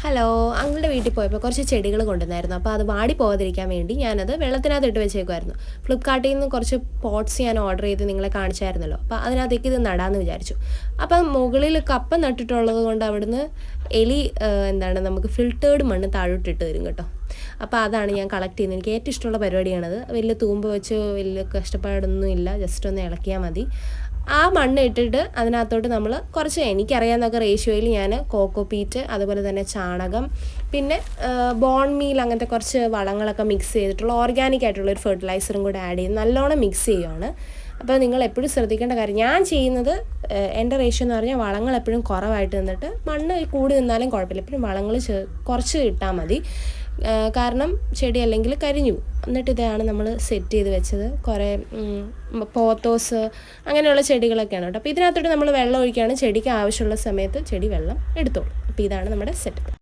Hello, അങ്ങളുടെ വീട്ടിൽ പോയപ്പോൾ കുറച്ച് ചെടികൾ കൊണ്ടുവന്നായിരുന്നു. അപ്പോൾ അത് വാടി പോകാതിരിക്കാൻ വേണ്ടി ഞാനത് വെള്ളത്തിനകത്ത് ഇട്ട് വെച്ചേക്കുമായിരുന്നു. ഫ്ലിപ്കാർട്ടിൽ നിന്ന് കുറച്ച് പോട്ട്സ് ഞാൻ ഓർഡർ ചെയ്ത് നിങ്ങളെ കാണിച്ചായിരുന്നല്ലോ. അപ്പോൾ അതിനകത്തേക്ക് ഇത് നടാമെന്ന് വിചാരിച്ചു. അപ്പം മുകളിൽ കപ്പ നട്ടിട്ടുള്ളത് കൊണ്ട് അവിടുന്ന് എലി നമുക്ക് ഫിൽറ്റേർഡ് മണ്ണ് താഴോട്ടിട്ട് തരും കേട്ടോ. അപ്പോൾ അതാണ് ഞാൻ കളക്ട് ചെയ്യുന്നത്. എനിക്ക് ഏറ്റവും ഇഷ്ടമുള്ള പരിപാടിയാണത്. വലിയ തൂമ്പ് വെച്ച് വലിയ കഷ്ടപ്പാടൊന്നും ഇല്ല, ജസ്റ്റ് ഒന്ന് ഇളക്കിയാൽ മതി. ആ മണ്ണ് ഇട്ടിട്ട് അതിനകത്തോട്ട് നമ്മൾ കുറച്ച് എനിക്കറിയാവുന്നൊക്കെ റേഷ്യോയിൽ ഞാൻ കോക്കോപീറ്റ്, അതുപോലെ തന്നെ ചാണകം, പിന്നെ ബോൺ മീൽ, അങ്ങനത്തെ കുറച്ച് വളങ്ങളൊക്കെ മിക്സ് ചെയ്തിട്ടുള്ള ഓർഗാനിക് ആയിട്ടുള്ള ഒരു ഫെർട്ടിലൈസറും കൂടെ ആഡ് ചെയ്ത് നല്ലോണം മിക്സ് ചെയ്യുകയാണ്. അപ്പോൾ നിങ്ങൾ എപ്പോഴും ശ്രദ്ധിക്കേണ്ട കാര്യം, ഞാൻ ചെയ്യുന്നത് എൻ്റെ റേഷ്യോ എന്ന് പറഞ്ഞാൽ വളങ്ങൾ എപ്പോഴും കുറവായിട്ട് നിന്നിട്ട് മണ്ണ് കൂടി നിന്നാലും കുഴപ്പമില്ല, എപ്പോഴും വളങ്ങൾ കുറച്ച് ഇട്ടാൽ മതി. കാരണം ചെടി അല്ലെങ്കിൽ കരിഞ്ഞു പോകും. എന്നിട്ട് ഇതാണ് നമ്മൾ സെറ്റ് ചെയ്ത് വെച്ചത്. കുറേ പോത്തോസ് അങ്ങനെയുള്ള ചെടികളൊക്കെയാണ് കേട്ടോ. അപ്പോൾ ഇതിനകത്തോട്ട് നമ്മൾ വെള്ളം ഒഴിക്കുകയാണ്. ചെടിക്ക് ആവശ്യമുള്ള സമയത്ത് ചെടി വെള്ളം എടുത്തോളും. അപ്പോൾ ഇതാണ് നമ്മുടെ സെറ്റ്.